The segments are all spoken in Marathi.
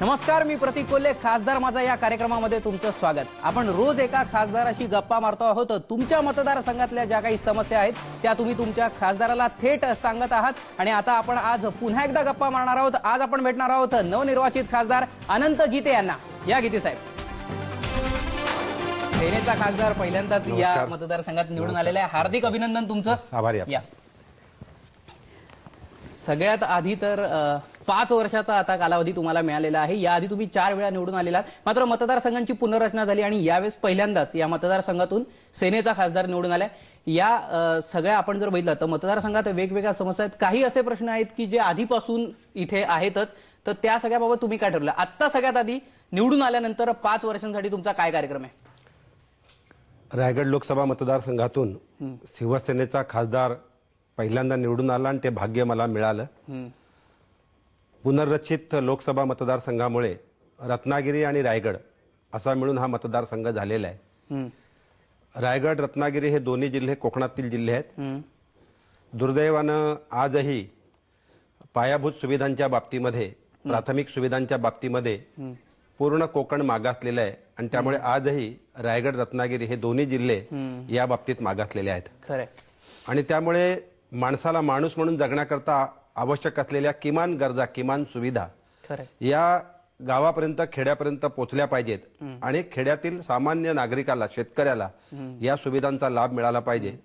नमस्कार, मी प्रतीक कोल्हे. खासदार माझा या कार्यक्रमामध्ये तुमचं स्वागत. आपण रोज एका खासदाराशी गप्पा मारतो आहोत. तुमच्या मतदारसंघातल्या ज्या काही समस्या आहेत त्या तुम्ही तुमच्या खासदाराला थेट सांगत आहात. आणि आता आपण आज पुन्हा एकदा गप्पा मारणार आहोत. आज आपण भेटणार आहोत नवनिर्वाचित खासदार अनंत गीते यांना. या गीते साहेब, सेनेचा खासदार पहिल्यांदाच या मतदारसंघात निवडून आलेला आहे. हार्दिक अभिनंदन तुमचं. आभारी. सगळ्यात आधी तर 5 वर्षाचा आता कालावधी तुम्हाला मिळालेला आहे. याआधी तुम्ही 4 वेळा निवडून आलेला आहात. मात्र मतदारसंघांची पुनर्रचना झाली आणि यावेळेस पहिल्यांदाच या मतदारसंघातून सेनेचा खासदार निवडून आलाय. या सगळ्या आपण जर बघितलं तर मतदारसंघात वेगवेगळ्या समस्या आहेत. काही असे प्रश्न आहेत की जे आधीपासून इथे आहेतच, तर त्या सगळ्याबाबत तुम्ही काय ठरवलं? आता सगळ्यात आधी निवडून आल्यानंतर 5 वर्षांसाठी तुमचा काय कार्यक्रम आहे? रायगड लोकसभा मतदारसंघातून शिवसेनेचा खासदार पहिल्यांदा निवडून आला आणि ते भाग्य मला मिळालं. पुनर्रचित लोकसभा मतदारसंघामुळे रत्नागिरी आणि रायगड असा मिळून हा मतदारसंघ झालेला आहे. रायगड रत्नागिरी हे दोन्ही जिल्हे कोकणातील जिल्हे आहेत. दुर्दैवानं आजही पायाभूत सुविधांच्या बाबतीमध्ये, प्राथमिक सुविधांच्या बाबतीमध्ये पूर्ण कोकण मागासलेलं आहे आणि त्यामुळे आजही रायगड रत्नागिरी हे दोन्ही जिल्हे या बाबतीत मागासलेले आहेत. खरं. आणि त्यामुळे माणसाला माणूस म्हणून जगण्याकरता आवश्यक असलेल्या किमान गरजा, किमान सुविधा या गावापर्यंत, खेड्यापर्यंत पोहोचल्या पाहिजेत. आणि खेड्यातील सामान्य नागरिकाला, शेतकऱ्याला या सुविधांचा लाभ मिळाला पाहिजे.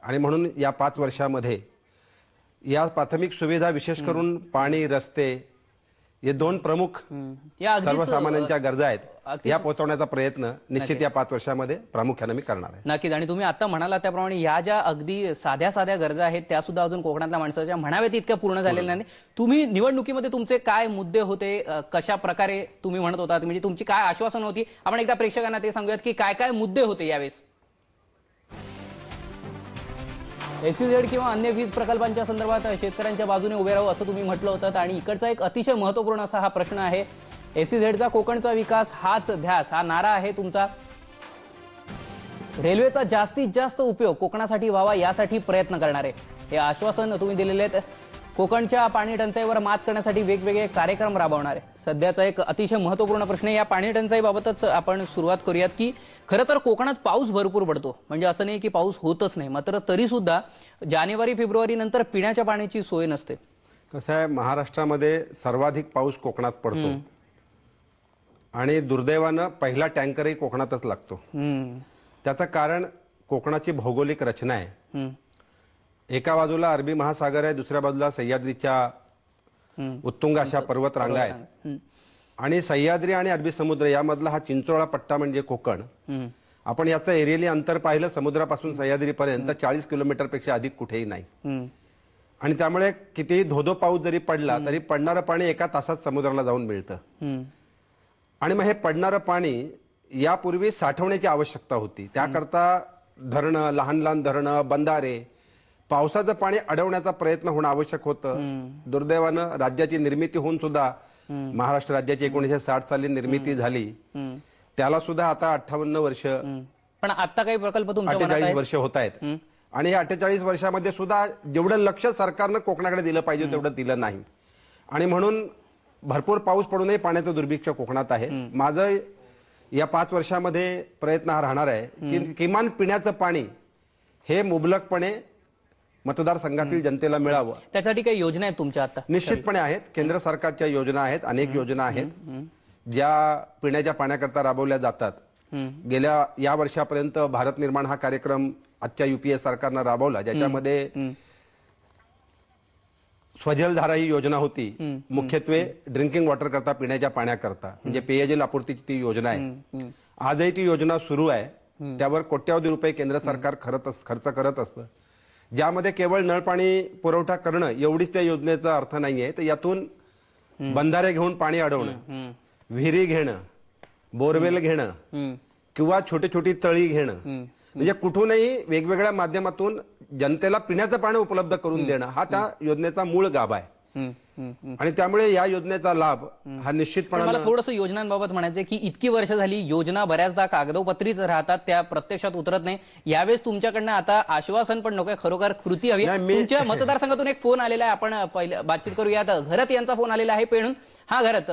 आणि म्हणून या 5 वर्षामध्ये या प्राथमिक सुविधा, विशेष करून पाणी, रस्ते, हे 2 प्रमुख सर्वसामान्यांच्या गरजा आहेत, या पोहोचवण्याचा प्रयत्न निश्चित या 5 वर्षामध्ये प्रामुख्याने मी करणार आहे. नक्कीच. आणि तुम्ही आता म्हणाला त्याप्रमाणे या ज्या अगदी साध्या साध्या गरजा आहेत त्या सुद्धा अजून कोकणातल्या माणसाच्या म्हणाव्यात इतक्या पूर्ण झालेल्या नाही. तुम्ही निवडणुकीमध्ये तुमचे काय मुद्दे होते, कशा प्रकारे तुम्ही म्हणत होता, म्हणजे तुमची काय आश्वासन होती? आपण एकदा प्रेक्षकांना ते सांगूयात की काय काय मुद्दे होते यावेळेस. एसईझेड किंवा अन्य वीज प्रकल्पांच्या संदर्भात शेतकऱ्यांच्या बाजूने उभे राहू असं तुम्ही म्हटलं होतं. आणि इकडचा एक अतिशय महत्वपूर्ण असा हा प्रश्न आहे. एसईझेडचा कोकणचा विकास हाच ध्यास, हा नारा आहे तुमचा. रेल्वेचा जास्तीत जास्त उपयोग कोकणासाठी व्हावा यासाठी प्रयत्न करणार आहे, हे आश्वासन तुम्ही दिलेले आहेत. कोकणच्या पाणी टंचाईवर मात करण्यासाठी वेगवेगळे कार्यक्रम राबवणार आहे. सध्याचा एक अतिशय महत्वपूर्ण प्रश्न आहे. या पाणी टंचाईबाबतच आपण सुरुवात करूयात की खरं तर कोकणात पाऊस भरपूर पडतो, म्हणजे असं नाही की पाऊस होतच नाही, मात्र तरी सुद्धा जानेवारी फेब्रुवारी नंतर पिण्याच्या पाण्याची सोय नसते. कसं आहे, महाराष्ट्रामध्ये सर्वाधिक पाऊस कोकणात पडतो आणि दुर्दैवानं पहिला टँकरही कोकणातच लागतो. त्याचं कारण कोकणाची भौगोलिक रचना आहे. एका बाजूला अरबी महासागर आहे, दुसऱ्या बाजूला सह्याद्रीच्या उत्तुंग अशा पर्वत रांगा आहेत. आणि सह्याद्री आणि अरबी समुद्र यामधला हा चिंचोळा पट्टा म्हणजे कोकण. आपण याचं एरियली अंतर पाहिलं समुद्रापासून सह्याद्रीपर्यंत 40 किलोमीटरपेक्षा अधिक कुठेही नाही. आणि त्यामुळे कितीही धोधो पाऊस जरी पडला तरी पडणारं पाणी एका तासात समुद्राला जाऊन मिळतं. आणि मग हे पडणारं पाणी यापूर्वी साठवण्याची आवश्यकता होती. त्याकरता धरणं, लहान लहान धरणं, बंधारे, पावसाचं पाणी अडवण्याचा प्रयत्न होणं आवश्यक होतं. दुर्दैवानं राज्याची निर्मिती होऊन सुद्धा, महाराष्ट्र राज्याची 1960 साली निर्मिती झाली, त्याला सुद्धा आता 58 वर्ष, पण आता काही प्रकल्प 48 वर्ष होत आहेत. आणि या 48 वर्षामध्ये सुद्धा जेवढं लक्ष सरकारनं कोकणाकडे दिलं पाहिजे तेवढं दिलं नाही. आणि म्हणून भरपूर पाऊस पडूनही पाण्याचं दुर्भिक्ष कोकणात आहे. माझं या 5 वर्षामध्ये प्रयत्न हा राहणार आहे की किमान पिण्याचं पाणी हे मुबलकपणे मतदारसंघातील जनतेला मिळावं. त्यासाठी काही योजना आहेत तुमच्या? आता निश्चितपणे आहेत. केंद्र सरकारच्या योजना आहेत, अनेक योजना आहेत ज्या पिण्याच्या पाण्याकरता राबवल्या जातात. गेल्या या वर्षापर्यंत भारत निर्माण हा कार्यक्रम आजच्या युपीए सरकारनं राबवला, ज्याच्यामध्ये स्वजलधारा ही योजना होती, मुख्यत्वे ड्रिंकिंग वॉटर करता, पिण्याच्या पाण्याकरता, म्हणजे पेयजल आपूर्तीची ती योजना आहे. आजही ती योजना सुरू आहे. त्यावर कोट्यावधी रुपये केंद्र सरकार खर्च करत असतं. ज्यामध्ये केवळ नळपाणी पुरवठा करणं एवढीच त्या योजनेचा अर्थ नाहीये. तर यातून बंधारे घेऊन पाणी अडवणं, विहिरी घेणं, बोरवेल घेणं किंवा छोटी छोटी तळी घेणं, म्हणजे कुठूनही वेगवेगळ्या माध्यमातून जनतेला पिण्याचं पाणी उपलब्ध करून देणं हा त्या योजनेचा मूळ गाभा आहे. आणि त्यामुळे या योजनेचा लाभ हा निश्चितपणे. मला थोडंसं योजनांबाबत म्हणायचं की इतकी वर्ष झाली योजना बऱ्याचदा कागदोपत्रीच राहतात, त्या प्रत्यक्षात उतरत नाही. यावेळेस तुमच्याकडनं आता आश्वासन पण नको, खरोखर कृती हवी. तुमच्या मतदारसंघातून एक फोन आलेला आहे, आपण पहिल्या बातचीत करूयात. घरत यांचा फोन आलेला आहे पेणून. हा घरत,